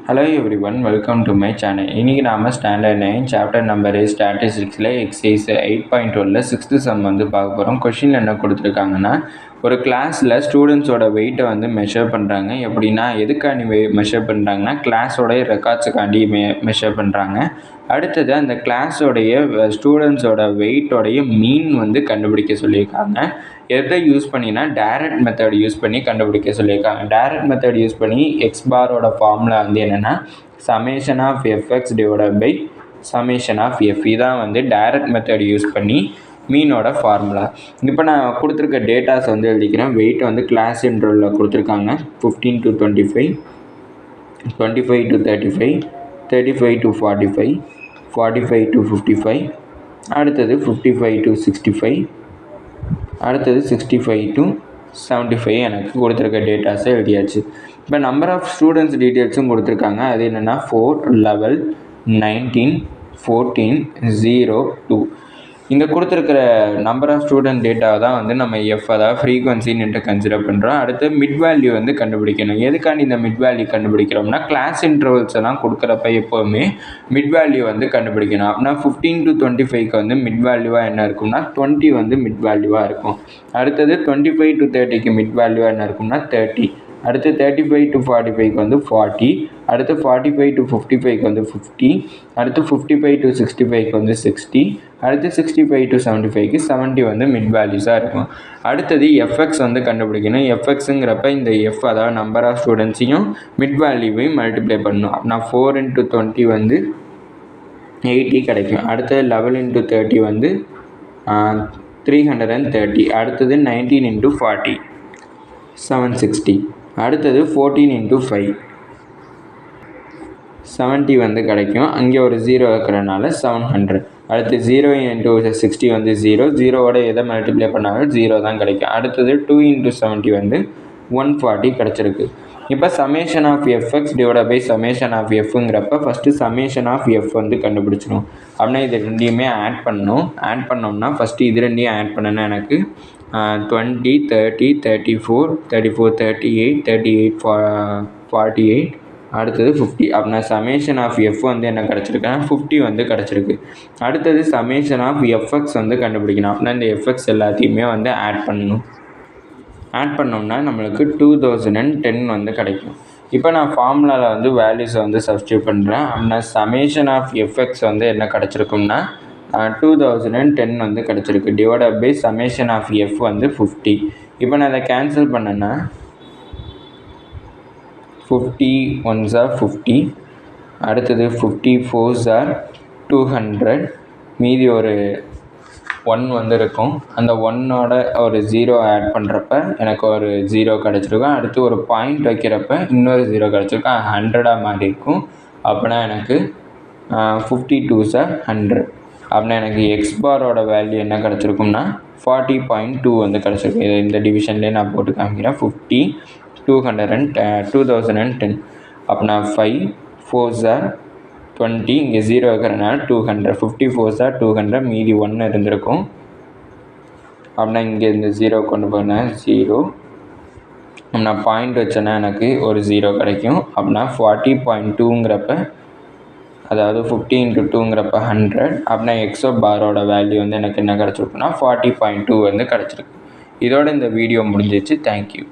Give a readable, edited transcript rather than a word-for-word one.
Hello everyone, welcome to my channel. இன்னைக்கு நாம standard 9 chapter number ஸ்டாட்டிஸ்டிக்ஸில் எக்ஸசைஸ் 8.1ல 6th சம் வந்து பார்க்க போகிறோம். கொஷினில் என்ன கொடுத்துருக்காங்கன்னா, ஒரு கிளாஸில் ஸ்டூடெண்ட்ஸோட வெயிட்டை வந்து மெஷர் பண்ணுறாங்க. எப்படின்னா எதுக்காண்டி மெஷர் பண்ணுறாங்கன்னா கிளாஸோடைய ரெக்கார்ட்ஸுக்காண்டி மெஷர் பண்ணுறாங்க. அடுத்தது அந்த கிளாஸோடைய ஸ்டூடெண்ட்ஸோட வெயிட்டோடைய மீன் வந்து கண்டுபிடிக்க சொல்லியிருக்காங்க. எதை யூஸ் பண்ணினா டைரக்ட் மெத்தட் யூஸ் பண்ணி கண்டுபிடிக்க சொல்லியிருக்காங்க. டைரக்ட் மெத்தட் யூஸ் பண்ணி எக்ஸ் பாரோட ஃபார்முலா வந்து என்னென்னா summation of F X divided by summation of F. இதான் வந்து டைரக்ட் மெத்தட் யூஸ் பண்ணி மீனோட ஃபார்முலா. இப்போ நான் கொடுத்துருக்க டேட்டாஸ் வந்து எழுதிக்கிறேன். வெயிட் வந்து கிளாஸ் இன்டர்வலில் கொடுத்துருக்காங்க. 15 to 25, 25 to 35, 35 to 45, 45 to 55, அடுத்தது 55 to 65, அடுத்தது 65 to 75 எனக்கு கொடுத்துருக்க டேட்டாஸை எழுதியாச்சு. இப்போ நம்பர் ஆஃப் ஸ்டூடெண்ட்ஸ் டீட்டெயில்ஸும் கொடுத்துருக்காங்க. அது என்னென்னா 4, 11, 19, 14, 0, 2. இங்கே கொடுத்துருக்கிற நம்பர் ஆஃப் ஸ்டூடெண்ட் டேட்டாவை தான் வந்து நம்ம எஃப், அதாவது ஃப்ரீக்வன்சின்னு கன்சிடர் பண்ணுறோம். அடுத்து மிட் வேல்யூ வந்து கண்டுபிடிக்கணும். எதுக்காண்டி இந்த மிட் வேல்யூ கண்டுபிடிக்கிறோம்னா கிளாஸ் இன்டர்வல்ஸ் எல்லாம் கொடுக்குறப்ப எப்போவுமே மிட் வேல்யூ வந்து கண்டுபிடிக்கணும். அப்படின்னா 15 to 25க்கு வந்து மிட் வேல்யூவாக என்ன இருக்கும்னா 20 வந்து மிட் வேல்யூவாக இருக்கும். அடுத்தது 25 to 30க்கு மிட் வேல்யூவாக என்ன இருக்கும்னா 30. அடுத்து 35 to 45க்கு வந்து 40. அடுத்து 45 to 55க்கு வந்து 50. அடுத்து 55 to 65க்கு வந்து 60. அடுத்து 65 to 75க்கு 70 வந்து மிட் வேல்யூஸாக இருக்கும். அடுத்தது எஃப்எக்ஸ் வந்து கண்டுபிடிக்கணும். எஃப்எக்ஸுங்கிறப்ப இந்த எஃப், அதாவது நம்பர் ஆஃப் ஸ்டூடெண்ட்ஸையும் மிட் வேல்யூவையும் மல்டிப்ளை பண்ணணும். அப்படின்னா 4 into 20 வந்து 80 கிடைக்கும். அடுத்தது 11 into 30 வந்து 330. அடுத்தது 19 into 40 760. அடுத்தது 14 into 5 70 வந்து கிடைக்கும். அங்கே ஒரு 0 இருக்கிறனால 700. அடுத்து 0 into 60 வந்து 0. 0வோட எதை மல்டிப்ளை பண்ணாலும் 0 தான் கிடைக்கும். அடுத்தது 2 into 70 வந்து 140 கிடச்சிருக்கு. இப்போ summation of F X divide by summation of எஃப்ங்கிறப்ப ஃபஸ்ட்டு சமேஷன் ஆஃப் எஃப் வந்து கண்டுபிடிச்சிடும். அப்படின்னா இது ரெண்டையுமே ஆட் பண்ணணும். ஆட் பண்ணோம்னா ஃபஸ்ட்டு இது ரெண்டையும் ஆட் பண்ணனா எனக்கு 20, 30, 34, 34, 38, 38, 48, அடுத்தது 50. அப்படின்னா சமேஷன் ஆஃப் எஃப் வந்து என்ன கிடச்சிருக்குன்னா 50 வந்து கிடச்சிருக்கு. அடுத்தது சமேஷன் ஆஃப் எஃப்எக்ஸ் வந்து கண்டுபிடிக்கணும். அப்படின்னா இந்த எஃப்எக்ஸ் எல்லாத்தையுமே வந்து ஆட் பண்ணணும். ஆட் பண்ணோம்னா நம்மளுக்கு 2010 வந்து கிடைக்கும். இப்போ நான் ஃபார்முலாவில் வந்து வேல்யூஸை வந்து சப்ஸ்டியூட் பண்ணுறேன். அப்படின்னா சமேஷன் ஆஃப் எஃப்எக்ஸ் வந்து என்ன கிடச்சிருக்கும்னா 2010 வந்து கிடச்சிருக்கு. Divided by summation of F வந்து 50. இப்போ நான் அதை கேன்சல் பண்ணேன்னா 50 1s are 50, அடுத்தது 54s are 200, மீதி ஒரு 1 வந்து இருக்கும். அந்த 1ஓட ஒரு 0 ஆட் பண்ணுறப்ப எனக்கு ஒரு 0 கிடச்சிருக்கும். அடுத்து ஒரு பாயிண்ட் வைக்கிறப்ப இன்னொரு 0 கிடச்சிருக்கும். 100ஆக மாறி இருக்கும். அப்படின்னா எனக்கு 52s are 100. அப்படின்னா எனக்கு எக்ஸ் பாரோட வேல்யூ என்ன கிடச்சிருக்கும்னா 40.2 வந்து கிடச்சிருக்கும். இது இந்த டிவிஷன்லேயே நான் போட்டு காமிக்கிறேன். 50, 2010. அப்படின்னா 5 4s are 20, இங்கே 0 இருக்கிறனால 200. 54s are 200, மீதி 1 இருந்திருக்கும். அப்படின்னா இங்கே இந்த 0 கொண்டு போனால் 0. அப்படின்னா பாயிண்ட் வச்சேன்னா எனக்கு ஒரு 0 கிடைக்கும். அப்படின்னா 40.2ங்கிறப்ப, அதாவது 50 into 2ங்கிறப்ப 100. அப்படின்னா எக்ஸோ பாரோட வேல்யூ வந்து எனக்கு என்ன கிடச்சிருக்குன்னா 40.2 வந்து கிடச்சிருக்கு. இதோட இந்த வீடியோ முடிஞ்சிச்சு. தேங்க்யூ.